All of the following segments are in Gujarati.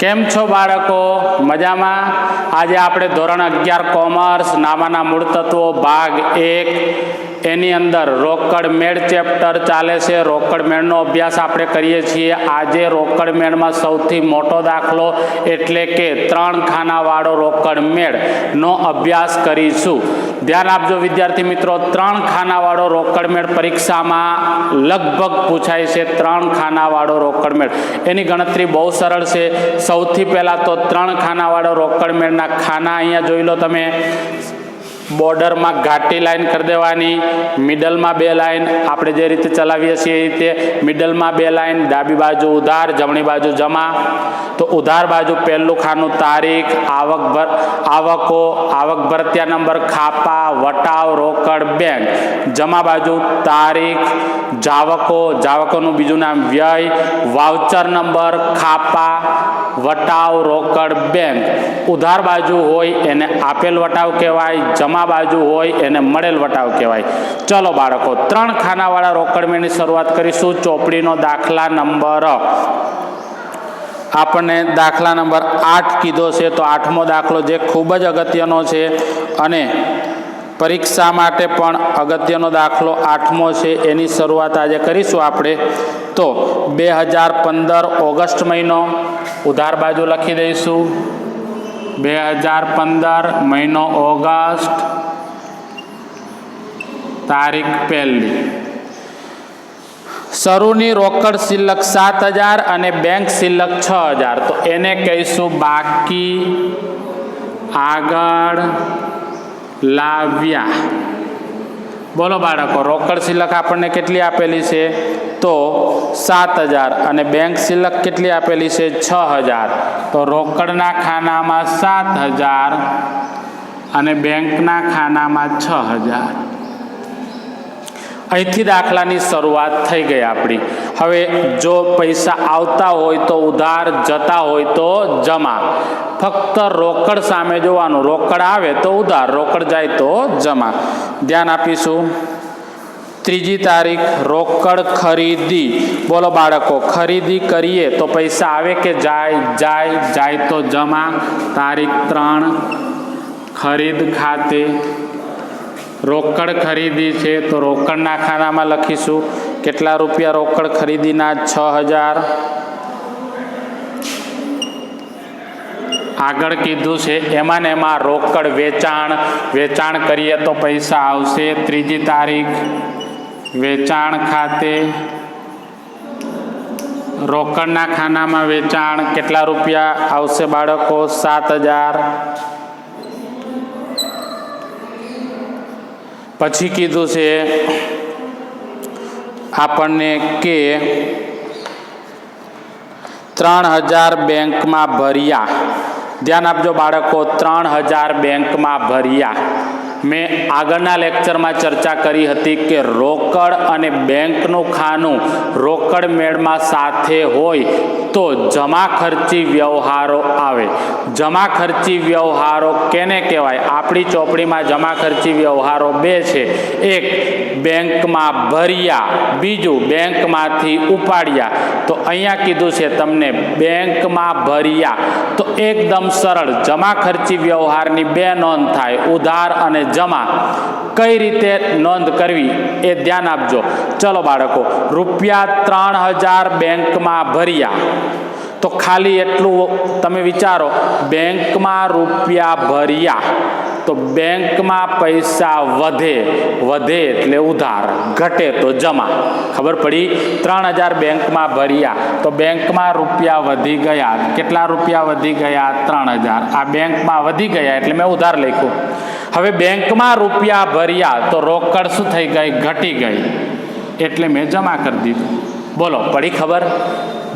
કેમ છો બાળકો? મજામાં? આજે આપણે ધોરણ 11 કોમર્સ નામાના મૂળ તત્વો ભાગ 1 એની અંદર રોકડ મેળ ચેપ્ટર ચાલે છે. રોકડ મેળનો અભ્યાસ આપણે કરીએ છીએ. આજે રોકડ મેળમાં સૌથી મોટો દાખલો એટલે કે 3 ખાનાવાળો રોકડ મેળનો અભ્યાસ કરીશું. ધ્યાન આપજો વિદ્યાર્થી મિત્રો, 3 ખાનાવાળો રોકડ મેળ પરીક્ષામાં લગભગ પૂછાય છે. 3 ખાનાવાળો રોકડ મેળ એની ગણતરી બહુ સરળ છે. સૌથી પહેલાં તો 3 ખાનાવાળો રોકડ મેળના ખાના અહીંયા જોઈ લો તમે. બોર્ડરમાં ઘાટી લાઈન કરી દેવાની, મિડલમાં 2 લાઈન, આપણે જે રીતે ચલાવીએ છીએ એ રીતે મિડલમાં 2 લાઈન, ડાબી બાજુ ઉધાર, જમણી બાજુ જમા. તો ઉધાર બાજુ પહેલું ખાનું તારીખ, આવકો, આવક ભરતિયા નંબર, ખાપા, વટાવ, રોકડ, બેંક. જમા બાજુ તારીખ, જાવકો, જાવકોનું બીજું નામ વ્યય, વાઉચર નંબર, ખાપા, વટાવ, રોકડ, બેંક. ઉધાર બાજુ હોય એને આપેલ વટાવ કહેવાય, જમા બાજુ હોય એને મળેલ વટાવ કહેવાય. ચલો બાળકો, 3 ખાનાવાળા રોકડ મેળની શરૂઆત કરીશું. ચોપડીનો દાખલા નંબર આપણને દાખલા નંબર 8 કીધો છે. તો 8મો દાખલો જે ખૂબ જ અગત્યનો છે અને પરીક્ષા માટે પણ અગત્યનો દાખલો 8મો છે, એની શરૂઆત આજે કરીશું આપણે. તો 2015 ઓગસ્ટ મહિનો, ઉધાર બાજુ લખી દઈશું 2015 મહિનો ઓગસ્ટ, તારીખ 1. શરૂની રોકડ શિલ્લક 7000 અને બેંક શિલ્લક 6000. તો એને કહીશું બાકી આગળ લાવ્યા. બોલો બાળકો, રોકડ શિલ્લક આપણને કેટલી આપેલી છે? તો 7000 અને બેંક શિલ્લક કેટલી આપેલી છે? 6000. તો રોકડના ખાનામાં 7000 અને બેંકના ખાનામાં 6000. અહીંથી દાખલાની શરૂઆત થઈ ગઈ આપણી. હવે જો પૈસા આવતા હોય તો ઉધાર, જતા હોય તો જમા. ફક્ત રોકડ સામે જોવાનું. રોકડ આવે તો ઉધાર, રોકડ જાય તો જમા. ધ્યાન આપીશું. 3જી તારીખ રોકડ ખરીદી. બોલો બાળકો, ખરીદી કરીએ તો પૈસા આવે કે જાય? જાય. જાય તો જમા. તારીખ 3 ખરીદ ખાતે. રોકડ ખરીદી છે તો રોકડના ખાનામાં લખીશું કેટલા રૂપિયા રોકડ ખરીદીના? 6000. આગળ કીધું છે એમાં ને એમાં રોકડ વેચાણ કરીએ તો પૈસા આવશે. 3જી તારીખ વેચાણ ખાતે. રોકડના ખાનામાં વેચાણ કેટલા રૂપિયા આવશે બાળકો? 7000. પછી કીધું છે આપણને કે 3000 બેંકમાં ભર્યા. ધ્યાન આપજો બાળકો, 3000 બેંકમાં ભર્યા. મેં આગળના લેક્ચરમાં ચર્ચા કરી હતી કે રોકડ અને બેંકનું ખાનું રોકડ મેળમાં સાથે હોય તો જમા ખર્ચી વ્યવહારો આવે. જમા ખર્ચી વ્યવહારો કેને કહેવાય? આપણી ચોપડીમાં જમા ખર્ચી વ્યવહારો 2 છે. એક બેંકમાં ભર્યા, બીજું બેંકમાંથી ઉપાડ્યા. તો અહીંયા કીધું છે તમને બેંકમાં ભર્યા. તો એકદમ સરળ જમા ખર્ચી વ્યવહારની 2 નોંધ થાય, ઉધાર અને જમા. કઈ રીતે નોંધ કરવી એ ધ્યાન આપજો. ચલો બાળકો, ₹3000 બેંકમાં ભર્યા. તો ખાલી એટલું તમે વિચારો, બેંકમાં રૂપિયા ભર્યા તો બેંકમાં પૈસા વધે એટલે ઉધાર, ઘટે તો જમા. ખબર પડી? 3000 બેંકમાં ભર્યા તો બેંકમાં રૂપિયા વધી ગયા. કેટલા રૂપિયા વધી ગયા? 3000. આ બેંકમાં વધી ગયા એટલે મેં ઉધાર લખ્યું. હવે બેંકમાં રૂપિયા ભર્યા તો રોકડ શું થઈ ગઈ? ઘટી ગઈ એટલે મેં જમા કરી દીધું. બોલો, પડી ખબર?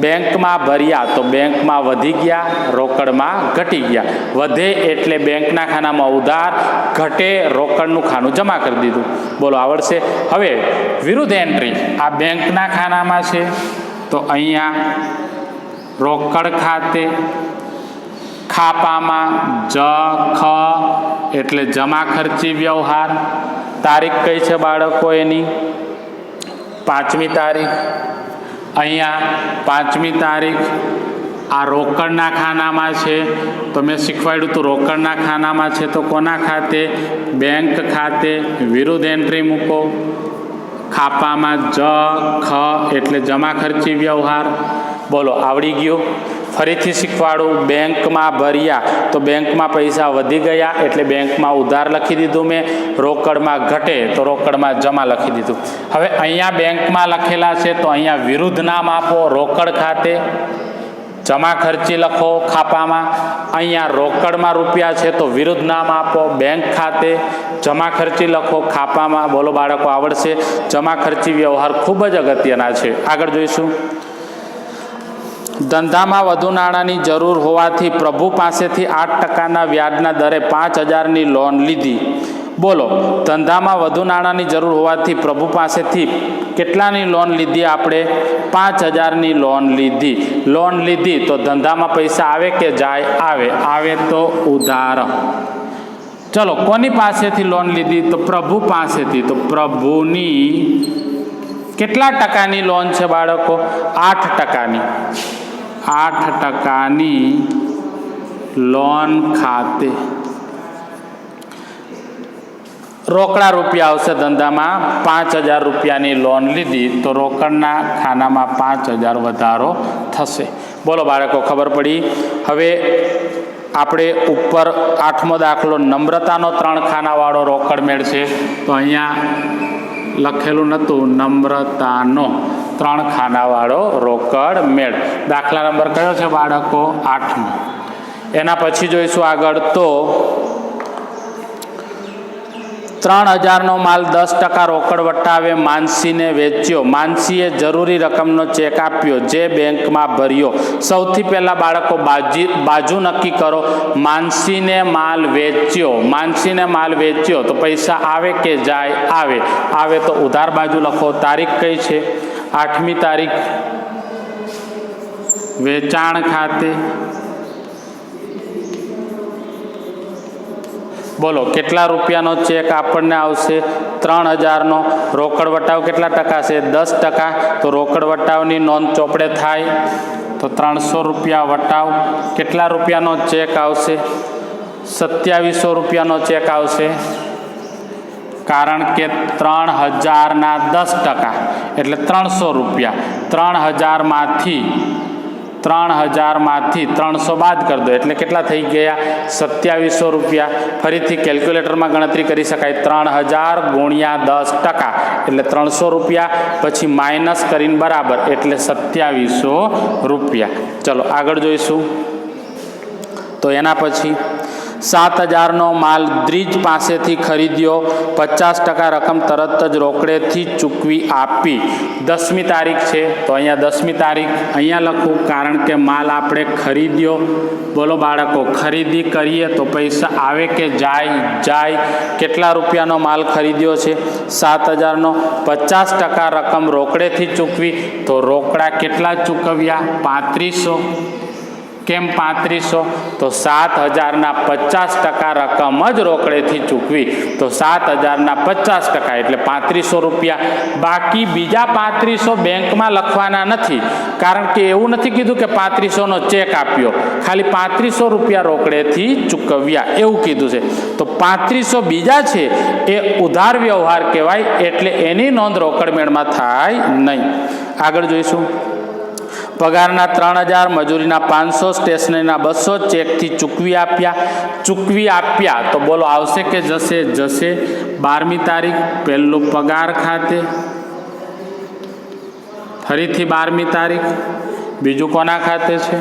બેંકમાં ભર્યા તો બેંકમાં વધી ગયા, રોકડમાં ઘટી ગયા. વધે એટલે બેંકના ખાનામાં ઉધાર, ઘટે રોકડનું ખાનું જમા કરી દીધું. બોલો, આવડશે? હવે વિરુદ્ધ એન્ટ્રી આ બેંકના ખાનામાં છે તો અહીંયા રોકડ ખાતે, ખાપામાં ખ એટલે જમા ખર્ચી વ્યવહાર. તારીખ કઈ છે બાળકો? એની 5મી તારીખ. અહીંયા 5મી તારીખ આ રોકડના ખાનામાં છે, તો મેં શીખવાડ્યું હતું રોકડના ખાનામાં છે તો કોના ખાતે? બેંક ખાતે. વિરુદ્ધ એન્ટ્રી મૂકો. ખાપામાં જ ખ એટલે જમા ખર્ચી વ્યવહાર. બોલો આવડી ગયું? ફરીથી શીખવાડું. બેંકમાં ભર્યા તો બેંકમાં પૈસા વધી ગયા એટલે બેંકમાં ઉધાર લખી દીધું મેં. રોકડમાં ઘટે તો રોકડમાં જમા લખી દીધું. હવે અહીંયા બેંકમાં લખેલા છે તો અહીંયા વિરુદ્ધ નામ આપો. રોકડ ખાતે જમા ખર્ચી લખો ખાપામાં. અહીંયા રોકડમાં રૂપિયા છે તો વિરુદ્ધ નામ આપો. બેંક ખાતે જમા ખર્ચી લખો ખાપામાં. બોલો બાળકો આવડશે? જમા ખર્ચી વ્યવહાર ખૂબ જ અગત્યના છે. આગળ જોઈશું. ધંધામાં વધુ નાણાંની જરૂર હોવાથી પ્રભુ પાસેથી 8% વ્યાજના દરે 5000ની લોન લીધી. બોલો ધંધામાં વધુ નાણાંની જરૂર હોવાથી પ્રભુ પાસેથી કેટલાની લોન લીધી? આપણે 5000ની લોન લીધી. લોન લીધી તો ધંધામાં પૈસા આવે કે જાય? આવે. આવે તો ઉધાર. ચલો કોની પાસેથી લોન લીધી? તો પ્રભુ પાસેથી. તો પ્રભુની કેટલા ટકાની લોન છે બાળકો? 8%ની. 8%ની લોન ખાતે રોકડા રૂપિયા આવશે. ધંધામાં 5000 રૂપિયાની લોન લીધી તો રોકડના ખાનામાં 5000 વધારો થશે. બોલો બાળકો ખબર પડી? હવે આપણે ઉપર 8મો દાખલો નમ્રતાનો 3 ખાનાવાળો રોકડ મેળ છે. તો અહીંયા લખેલું નહોતું નમ્રતાનો 3 ખાનાવાળો રોકડ મેળ. દાખલા નંબર કયો છે બાળકો? 8મો. એના પછી જોઈશું આગળ. તો 3000નો માલ 10% રોકડ વટાવે માનસીને વેચ્યો. માનસીએ જરૂરી રકમનો ચેક આપ્યો જે બેંકમાં ભર્યો. સૌથી પહેલા બાળકો બાજુ નક્કી કરો. માનસીને માલ વેચ્યો. માનસીને માલ વેચ્યો તો પૈસા આવે કે જાય? આવે. આવે તો ઉધાર બાજુ લખો. તારીખ કઈ છે? 8મી તારીખ. વેચાણ ખાતે. બોલો કેટલા રૂપિયાનો ચેક આપણને આવશે? 3000નો. રોકડ વટાવ કેટલા ટકા છે? 10%. તો રોકડ વટાવની નોંધ ચોપડે થાય તો 300 રૂપિયા વટાવ. કેટલા રૂપિયાનો ચેક આવશે? 2700 રૂપિયાનો ચેક આવશે. કારણ કે 3000ના 10% એટલે 300 રૂપિયા. 3000માંથી 300 બાદ કરી દો એટલે કેટલા થઈ ગયા? 2700 રૂપિયા. ફરીથી કેલ્ક્યુલેટરમાં ગણતરી કરી શકાય. 3000 ગુણ્યા 10% એટલે 300 રૂપિયા. પછી માઇનસ કરીને બરાબર એટલે 2700 રૂપિયા. ચલો આગળ જોઈશું. તો એના પછી 7000નો માલ દ્વિજ પાસેથી ખરીદ્યો. 50% રકમ તરત જ રોકડેથી ચૂકવી આપી. 10મી તારીખ છે તો અહીંયા 10મી તારીખ અહીંયા લખું કારણ કે માલ આપણે ખરીદ્યો. બોલો બાળકો ખરીદી કરીએ તો પૈસા આવે કે જાય? જાય. કેટલા રૂપિયાનો માલ ખરીદ્યો છે? 7000નો. 50% રકમ રોકડેથી ચૂકવી તો રોકડા કેટલા ચૂકવ્યા? 3500. કેમ 3500? તો 7000ના 50% રકમ જ રોકડેથી ચૂકવી તો 7000ના 50% એટલે 3500 રૂપિયા. બાકી બીજા 3500 બેંકમાં લખવાના નથી કારણ કે એવું નથી કીધું કે 3500નો ચેક આપ્યો. ખાલી 3500 રૂપિયા રોકડેથી ચૂકવ્યા એવું કીધું છે. તો 3500 બીજા છે એ ઉધાર વ્યવહાર કહેવાય એટલે એની નોંધ રોકડ મેળમાં થાય નહીં. આગળ જોઈશું. પગારના 3000, મજૂરીના 500, સ્ટેશનરીના 200 ચેકથી ચૂકવી આપ્યા. તો બોલો આવશે કે જશે? જશે. 12મી તારીખ પહેલું પગાર ખાતે. ફરીથી 12મી તારીખ બીજું કોના ખાતે છે?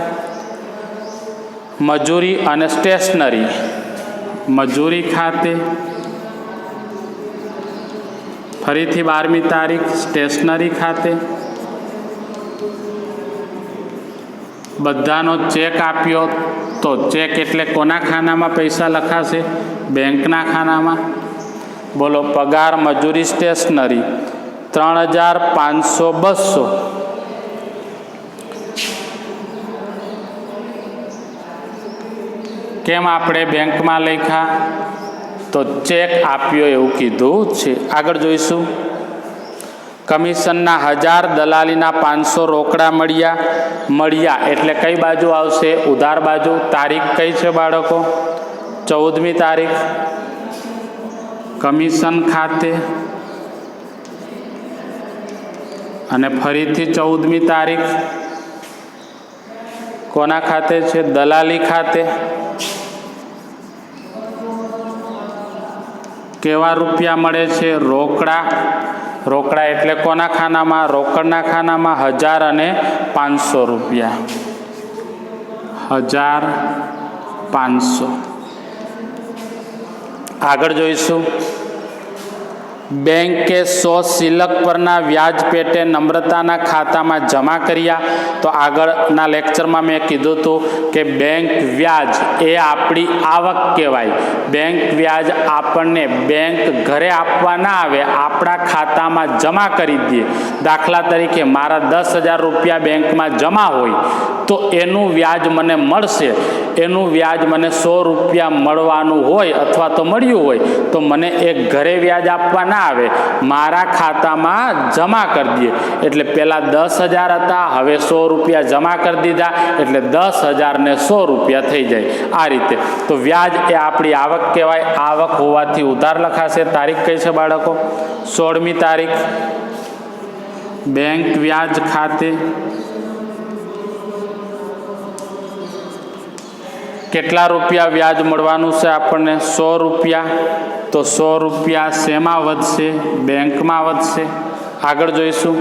મજૂરી અને સ્ટેશનરી. મજૂરી ખાતે. ફરીથી 12મી તારીખ સ્ટેશનરી ખાતે. બધાનો ચેક આપ્યો તો ચેક એટલે કોના ખાનામાં પૈસા લખાશે? બેંકના ખાનામાં. બોલો પગાર, મજૂરી, સ્ટેશનરી 3000, 500, 200. કેમ આપણે બેંકમાં લખ્યા? તો ચેક આપ્યો એવું કીધું છે. આગળ જોઈશું. કમિશનના 1000, દલાલીના 500 રોકડા મળ્યા એટલે કઈ બાજુ આવશે? ઉધાર બાજુ. તારીખ કઈ છે બાળકો? 14મી તારીખ. કમિશન ખાતે અને ફરીથી 14મી તારીખ કોના ખાતે છે? દલાલી ખાતે. કેવા રૂપિયા મળે છે? રોકડા એટલે કોના ખાનામાં? રોકડના ખાનામાં 1000 અને 500 રૂપિયા. 1000, 500. આગળ જોઈશું. બેંકે 100 સિલક પરના વ્યાજ પેટે નમ્રતાના ખાતામાં જમા કર્યા. તો આગળના લેક્ચરમાં મેં કીધું હતું કે બેંક વ્યાજ એ આપણી આવક કહેવાય. બેંક વ્યાજ આપણને બેંક ઘરે આપવા ના આવે, આપણા ખાતામાં જમા કરી દે. દાખલા તરીકે મારા 10,000 રૂપિયા બેંકમાં જમા હોય તો એનું વ્યાજ મને મળશે. એનું વ્યાજ મને 100 રૂપિયા મળવાનું હોય અથવા તો મળ્યું હોય તો મને એક ઘરે વ્યાજ આપવા ના આવે, મારા ખાતામાં જમા કરી દે. એટલે પહેલાં 10,000 હતા, હવે 100 રૂપિયા જમા કરી દીધા એટલે 10,000 ને 100 રૂપિયા થઈ જાય. આ રીતે તો વ્યાજ એ આપણી આવક કહેવાય. આવક હોવાથી ઉધાર લખાશે. તારીખ કઈ છે બાળકો? 16મી તારીખ. બેંક વ્યાજ ખાતે કેટલા રૂપિયા વ્યાજ મળવાનું છે આપણને? 100 રૂપિયા. તો 100 રૂપિયા શેમાં વધશે? બેંકમાં વધશે. આગળ જોઈશું.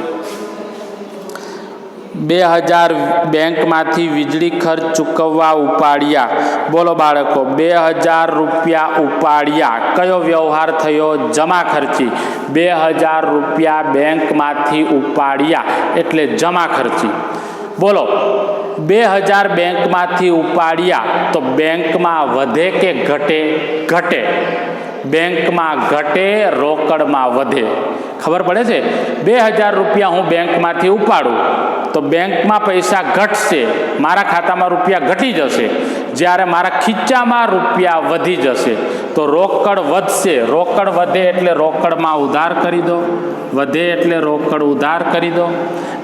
2000 બેંકમાંથી વીજળી ખર્ચ ચૂકવવા ઉપાડ્યા. બોલો બાળકો, 2000 રૂપિયા ઉપાડ્યા. કયો વ્યવહાર થયો? જમા ખર્ચી. 2000 રૂપિયા બેંકમાંથી ઉપાડ્યા એટલે જમા ખર્ચી. બોલો, 2000 બેંકમાંથી ઉપાડ્યા તો બેંકમાં વધે કે ઘટે? ઘટે. બેંકમાં ઘટે, રોકડમાં વધે. ખબર પડે છે? 2000 રૂપિયા હું બેંકમાંથી ઉપાડું તો બેંકમાં પૈસા ઘટશે, મારા ખાતામાં રૂપિયા ઘટી જશે. જ્યારે મારા ખીચામાં રૂપિયા વધી જશે તો રોકડ વધશે. રોકડ વધે એટલે રોકડમાં ઉધાર કરી દો. વધે એટલે રોકડ ઉધાર કરી દો.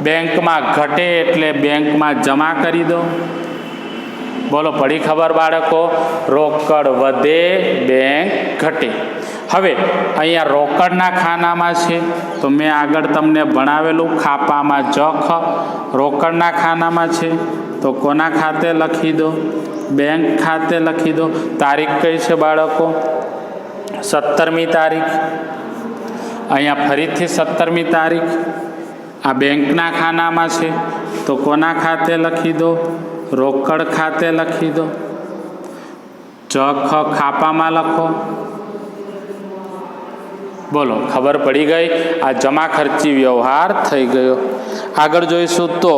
બેંકમાં ઘટે એટલે બેંકમાં જમા કરી દો. બોલો, પડી ખબર બાળકો? રોકડ વધે, બેંક ઘટે. હવે અહીંયા રોકડના ખાનામાં છે તો મેં આગળ તમને ભણાવેલું ખાપામાં જખ. રોકડના ખાનામાં છે તો કોના ખાતે લખી દો? બેંક ખાતે લખી દો. તારીખ કઈ છે બાળકો? 17મી તારીખ. અહીંયા ફરીથી 17મી તારીખ. આ બેંકના ખાનામાં છે તો કોના ખાતે લખી દો? રોકડ ખાતે લખી દો. જખ ખાપામાં લખો. બોલો, ખબર પડી ગઈ? આ જમા ખર્ચી વ્યવહાર થઈ ગયો. આગળ જોઈશું તો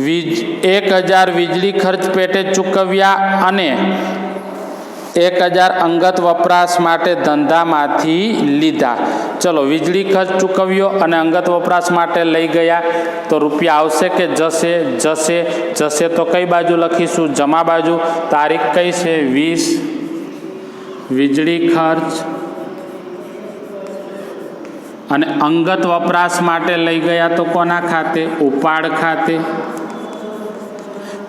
1000 વીજળી ખર્ચ પેટે ચૂકવ્યા અને 1000 અંગત વપરાશ માટે ધંધામાંથી લીધા. ચલો, વીજળી ખર્ચ ચૂકવ્યો અને અંગત વપરાશ માટે લઈ ગયા તો રૂપિયા આવશે કે જશે? જશે. જશે તો કઈ બાજુ લખીશું? જમા બાજુ. તારીખ કઈ છે? 20. વીજળી ખર્ચ અને અંગત વપરાશ માટે લઈ ગયા તો કોના ખાતે? ઉપાડ ખાતે.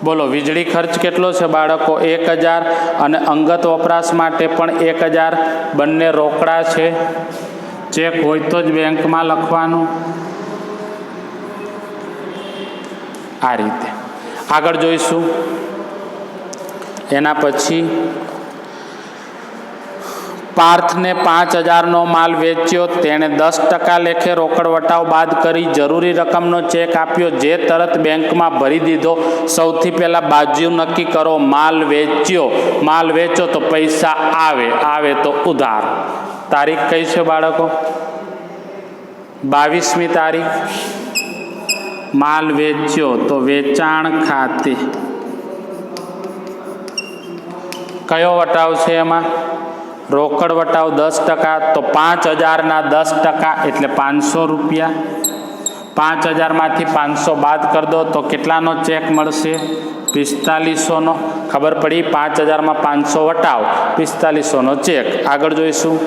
બોલો, વીજળી ખર્ચ કેટલો છે બાળકો? 1000 અને અંગત વપરાશ માટે પણ 1000. બંને રોકડા છે. ચેક હોય તો જ બેંકમાં લખવાનું. આ રીતે આગળ જોઈશું. એના પછી પાર્થને 5000નો માલ વેચ્યો. તેણે 10% લેખે રોકડ વટાવ બાદ કરી જરૂરી રકમનો ચેક આપ્યો, જે તરત બેંકમાં ભરી દીધો. સૌથી પહેલાં બાજુ નક્કી કરો. માલ વેચો તો પૈસા આવે તો ઉધાર. તારીખ કઈ છે બાળકો? 22મી તારીખ. માલ વેચ્યો તો વેચાણ ખાતે. કયો વટાવ છે એમાં? રોકડ વટાવ 10%. તો 5000ના 10% એટલે 500 રૂપિયા. 5000માંથી 500 બાદ કરી દો તો કેટલાનો ચેક મળશે? 4500નો. ખબર પડી? 5000માં 500 વટાવ, 4500નો ચેક. આગળ જોઈશું.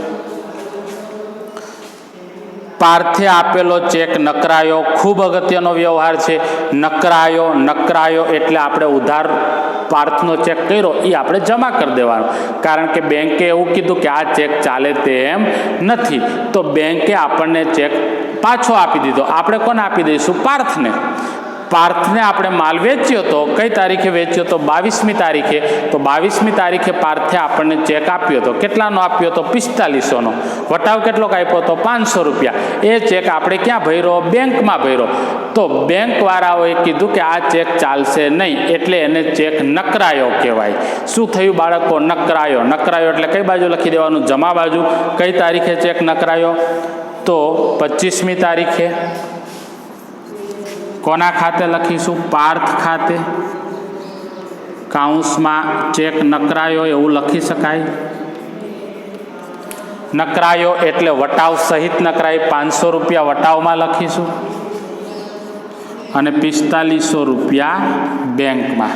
પાર્થે આપેલો ચેક નકરાયો. ખૂબ અગત્યનો વ્યવહાર છે. નકરાયો એટલે આપણે ઉધાર પાર્થનો ચેક કર્યો એ આપણે જમા કરી દેવાનો, કારણ કે બેંકે એવું કીધું કે આ ચેક ચાલે તેમ નથી, તો બેંકે આપણને ચેક પાછો આપી દીધો. આપણે કોને આપી દઈશું? પાર્થને. પાર્થને આપણે માલ વેચ્યો હતો. કઈ તારીખે વેચ્યો હતો? 22મી તારીખે. તો 22મી તારીખે પાર્થે આપણને ચેક આપ્યો હતો. કેટલાનો આપ્યો હતો? 4500નો. વટાવ કેટલો આપ્યો હતો? 500 રૂપિયા. એ ચેક આપણે ક્યાં ભર્યો? બેંકમાં ભર્યો. તો બેંકવાળાઓએ કીધું કે આ ચેક ચાલશે નહીં, એટલે એને ચેક નકરાયો કહેવાય. શું થયું બાળકો? નકરાયો. એટલે કઈ બાજુ લખી દેવાનું? જમા બાજુ. કઈ તારીખે ચેક નકરાયો? તો 25મી તારીખે. કોના ખાતે લખીશું? પાર્થ ખાતે. કાઉન્સમાં ચેક નકરાયો એવું લખી શકાય. નકરાયો એટલે વટાવ સહિત નકરાય. 500 રૂપિયા વટાવમાં લખીશું અને 4500 રૂપિયા બેંકમાં.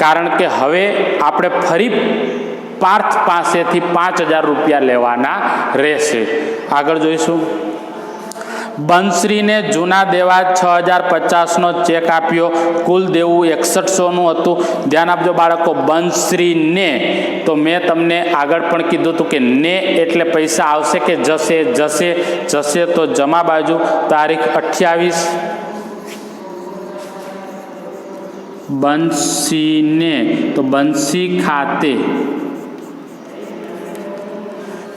કારણ કે હવે આપણે ફરી પાર્થ પાસેથી 5000 રૂપિયા લેવાના રહેશે. આગળ જોઈશું. બંસરીને જૂના દેવા 6050નો ચેક આપ્યો. કુલ દેવું 6100નું હતું. ધ્યાન આપજો બાળકો, બંસરીને. તો મેં તમને આગળ પણ કીધું હતું કે ને એટલે પૈસા આવશે કે જશે? જશે. તો જમા બાજુ. તારીખ 28. બંસીને, તો બંસી ખાતે.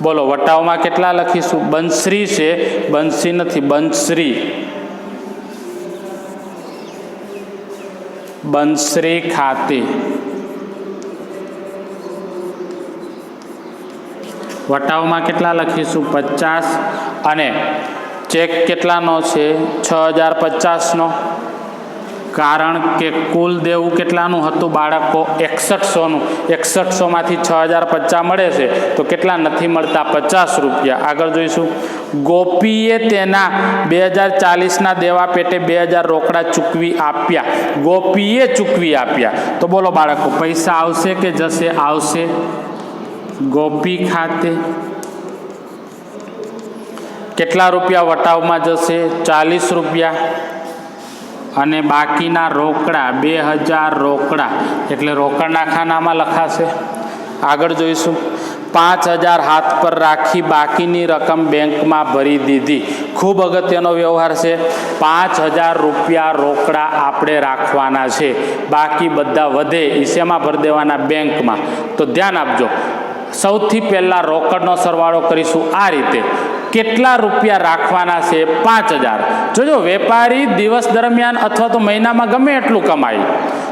બોલો વટાવમાં કેટલા લખીશું? બંસરી છે, બંસી નથી. બંસરી ખાતે. વટાવમાં કેટલા લખીશું? 50. અને ચેક કેટલાનો છે? 6050નો. કારણ કે કુલ દેવું કેટલાનું હતું બાળકો? 6100નું. 6100માંથી 6050 મળે છે, તો કેટલા નથી મળતા? 50 રૂપિયા. આગળ જોઈશું. ગોપીએ તેના 2040ના દેવા પેટે 2000 રોકડા ચૂકવી આપ્યા. તો બોલો બાળકો, પૈસા આવશે કે જશે? આવશે. ગોપી ખાતે. કેટલા રૂપિયા વટાવમાં જશે? 40 રૂપિયા. અને બાકીના રોકડા 2000 રોકડા એટલે રોકડના ખાનામાં લખાશે. આગળ જોઈશું. 5000 હાથ પર રાખી બાકીની રકમ બેંકમાં ભરી દીધી. ખૂબ અગત્યનો વ્યવહાર છે. 5000 રૂપિયા રોકડા આપણે રાખવાના છે. બાકી બધા વધે એ શેમાં ભરી દેવાના? બેંકમાં. તો ધ્યાન આપજો. સૌથી પહેલા રોકડનો સરવાળો કરીશું આ રીતે. કેટલા રૂપિયા રાખવાના છે? 5000. જોજો, વેપારી દિવસ દરમિયાન અથવા તો મહિનામાં ગમે એટલું કમાય,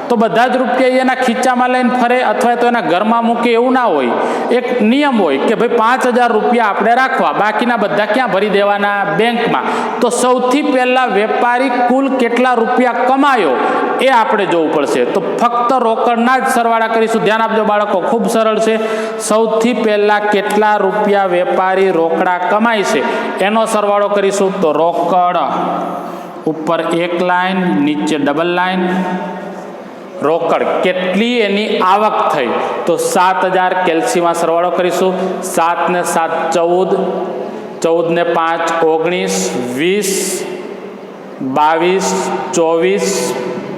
તો બધા જ રૂપિયા એના ખીચામાં લઈને ફરે અથવા તો એના ઘરમાં મૂકે એવું ના હોય. એક નિયમ હોય કે ભાઈ 5000 રૂપિયા આપણે રાખવા, બાકીના બધા ક્યાં ભરી દેવાના? બેંકમાં. તો સૌથી પહેલા વેપારી કુલ કેટલા રૂપિયા કમાયો એ આપણે જોવું પડશે. તો ફક્ત રોકડના જ સરવાળા કરીશું. ધ્યાન આપજો બાળકો, ખૂબ સરળ છે. સૌથી પહેલા કેટલા રૂપિયા વેપારી રોકડા કમાય છે એનો સરવાળો કરીશું. તો રોકડ ઉપર એક લાઈન, નીચે ડબલ લાઈન. રોકડ કેટલી એની આવક થઈ? તો 7000. કેલ્સીમાં સરવાળો કરીશું. 7 ને 7 14, 14 ને 5 19, 20 22 24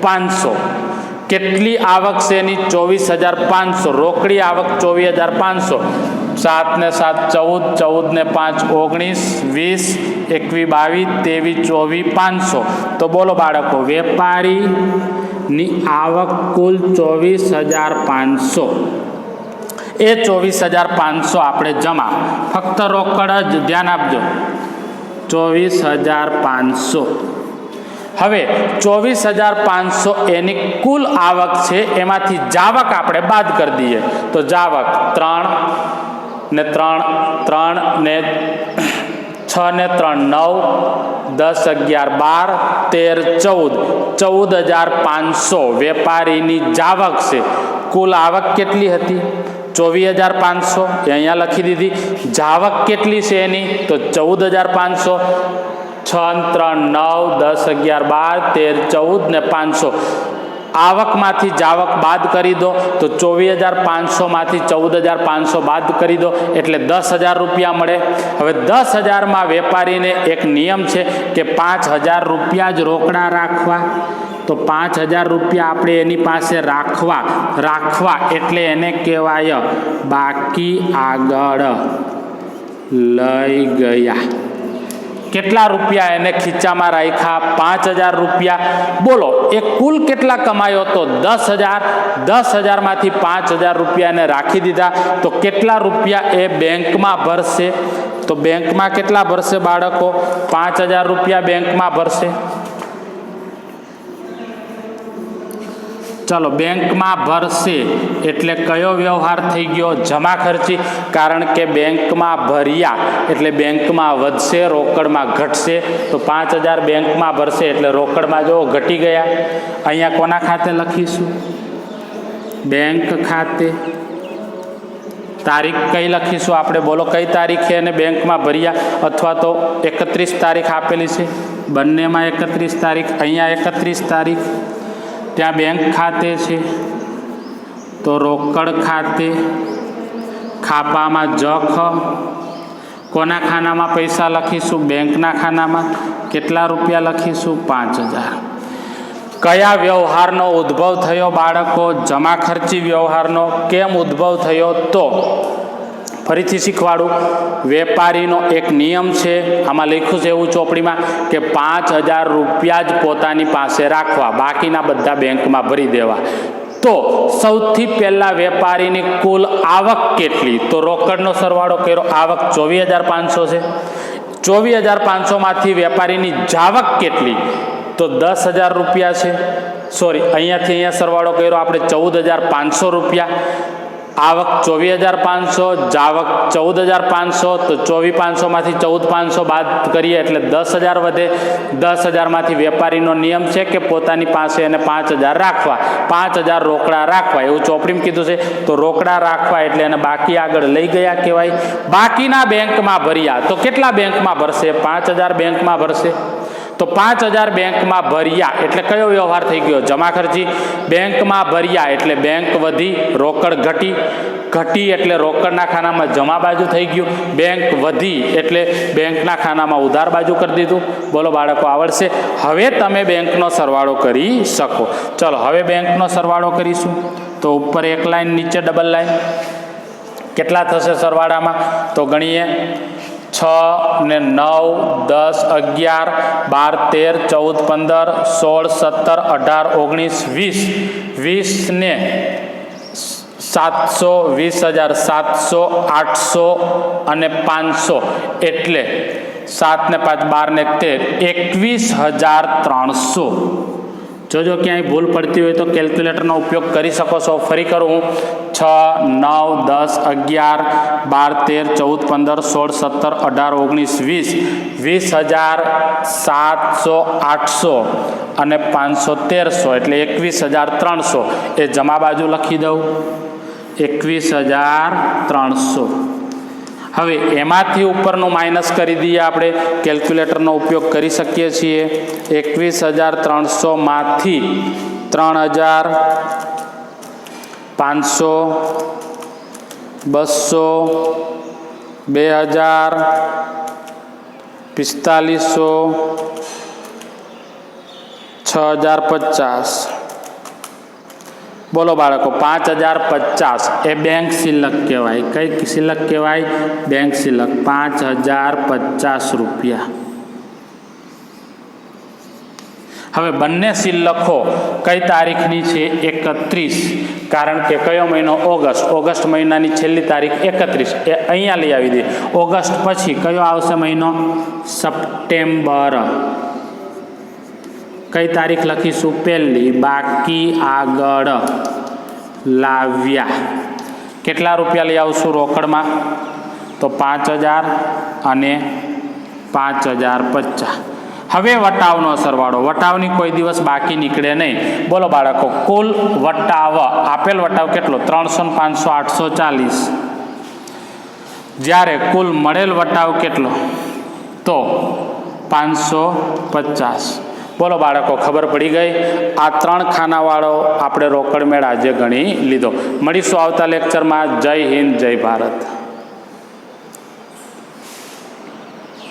500. કેટલી આવક છે એની? 24500. રોકડી આવક 24500. 7 ને 7 14, 14 ને 5 19, 20 21 22 23 24 500. તો બોલો બાળકો, વેપારીની આવક કુલ 24500. એ 24500 આપણે જમા. ફક્ત રોકડ જ ધ્યાન આપજો. 24500. હવે 24500 એની કુલ આવક છે, એમાંથી જાવક આપણે બાદ કરી દઈએ. તો જાવક 3 ને 3 ને 6 ને 3 9, 10 11 12 13 14500 વેપારીની જાવક છે. કુલ આવક કેટલી હતી? 24500. એ અહીંયા લખી દીધી. જાવક કેટલી છે એની? તો 14500. 6 3 9 10 11 12 13 14 ને 500. આવકમાંથી જાવક બાદ કરી દો તો 24,500માંથી 14,500 બાદ કરી દો એટલે 10,000 રૂપિયા મળે. હવે 10,000માં વેપારીને એક નિયમ છે કે 5,000 રૂપિયા જ રોકડા રાખવા. તો 5,000 રૂપિયા આપણે એની પાસે રાખવા એટલે એને કહેવાય બાકી આગળ લઈ ગયા. કેટલા રૂપિયા એને ખીચામાં રાખ્યા? 5,000 રૂપિયા. બોલો એ કુલ કેટલા કમાયો? તો 10,000. 10,000માંથી 5,000 રૂપિયા એને રાખી દીધા તો કેટલા રૂપિયા એ બેંકમાં ભરશે? તો બેંકમાં કેટલા ભરશે બાળકો? 5,000 રૂપિયા બેંકમાં ભરશે. ચલો બેંકમાં ભરશે એટલે કયો વ્યવહાર થઈ ગયો? જમા ખર્ચી. કારણ કે બેંકમાં ભર્યા એટલે બેંકમાં વધશે, રોકડમાં ઘટશે. તો 5,000 બેંકમાં ભરશે એટલે રોકડમાં જો ઘટી ગયા. અહીંયા કોના ખાતે લખીશું? બેંક ખાતે. તારીખ કઈ લખીશું આપણે? બોલો કઈ તારીખે એને બેંકમાં ભર્યા? અથવા તો 31 તારીખ આપેલી છે, બંનેમાં 31 તારીખ. અહીંયા 31 તારીખ. ત્યાં બેંક ખાતે છે તો રોકડ ખાતે. ખાપામાં જખ. કોના ખાનામાં પૈસા લખીશું? બેંકના ખાનામાં. કેટલા રૂપિયા લખીશું? 5,000. કયા વ્યવહારનો ઉદ્ભવ થયો બાળકો? જમા ખર્ચી વ્યવહારનો. કેમ ઉદ્ભવ થયો? તો ફરીથી શીખવાડું. વેપારીનો એક નિયમ છે, આમાં લખ્યું છે એવું ચોપડીમાં કે 5,000 રૂપિયા જ પોતાની પાસે રાખવા, બાકીના બધા બેંકમાં ભરી દેવા. તો સૌથી પહેલા વેપારીની કુલ આવક કેટલી? તો રોકડનો સરવાળો કર્યો. આવક 24,500 છે. 24,500માંથી વેપારીની જાવક કેટલી? તો 10,000 રૂપિયા છે. સોરી, અહીંયાથી અહીંયા સરવાળો કર્યો આપણે 14,500 રૂપિયા. આવક 24,500, જાવક 14,500. તો 24,500માંથી 14,500 બાદ કરીએ એટલે 10,000 વધે. 10,000માંથી વેપારીનો નિયમ છે કે પોતાની પાસે એને 5,000 રાખવા, 5,000 રોકડા રાખવા એવું ચોપડીમાં કીધું છે. તો રોકડા રાખવા એટલે એને બાકી આગળ લઈ ગયા કહેવાય. બાકીના બેંકમાં ભર્યા તો કેટલા બેંકમાં ભરશે? 5,000 બેંકમાં ભરશે. તો 5,000 બેંકમાં ભર્યા એટલે કયો વ્યવહાર થઈ ગયો? જમા ખર્ચી. બેંકમાં ભર્યા એટલે બેંક વધી, રોકડ ઘટી એટલે રોકડના ખાનામાં જમા બાજુ થઈ ગયું. બેંક વધી એટલે બેંકના ખાનામાં ઉધાર બાજુ કરી દીધું. બોલો બાળકો આવડશે? હવે તમે બેંકનો સરવાળો કરી શકો. ચલો હવે બેંકનો સરવાળો કરીશું. તો ઉપર એક લાઈન, નીચે ડબલ લાઈન. કેટલા થશે સરવાળામાં? તો ગણીએ. 6 ને 9, 10, 11, 12, 13, 14, 15, 16, 17, 18, 19, 20. 20 ને 700, 20,000, 700, 800 અને 500 એટલે 7 ને 5, 12 ને 13, 21,300. જોજો ક્યાંય ભૂલ પડતી હોય તો કેલ્ક્યુલેટરનો ઉપયોગ કરી શકો છો. ફરી કરું હું. 6, 9, 10, 11, 12, 13, 14, 15, 16, 17, 18, 19, 20. 20,000, 700, 800 અને 500, 1300 એટલે 21,300. એ જમા બાજુ લખી દઉં. 21,300. હવે એમાંથી ઉપરનું માઇનસ કરી દઈએ. આપણે કેલ્ક્યુલેટરનો ઉપયોગ કરી શકીએ છીએ. 21,300માંથી 3,000, 500, 200, 2,000, 4,500, 6,050. બોલો બાળકો 5,050 એ બેંક શિલ્લક કહેવાય. કઈ શિલ્લક કહેવાય? બેંક શિલ્લક. 5,050 રૂપિયા. હવે બંને શિલ્લકો કઈ તારીખની છે? 31. કારણ કે કયો મહિનો? ઓગસ્ટ. ઓગસ્ટ મહિનાની છેલ્લી તારીખ 31. એ અહીંયા લઈ આવી દે. ઓગસ્ટ પછી કયો આવશે મહિનો? સપ્ટેમ્બર. કઈ તારીખ લખીશું? પહેલી. બાકી આગળ લાવ્યા. કેટલા રૂપિયા લઈ આવશું રોકડમાં? તો 5,000 અને 5,050. હવે વટાવનો સરવાળો. વટાવની કોઈ દિવસ બાકી નીકળે નહીં. બોલો બાળકો કુલ વટાવ. આપેલ વટાવ કેટલો? 300 ને 500, 840. જ્યારે કુલ મળેલ વટાવ કેટલો? તો 550. બોલો બાળકો, ખબર પડી ગઈ? આ 3 ખાનાવાળો આપણે રોકડ મેળ આજે ગણી લીધો. મળીશું આવતા લેક્ચરમાં. જય હિન્દ, જય ભારત.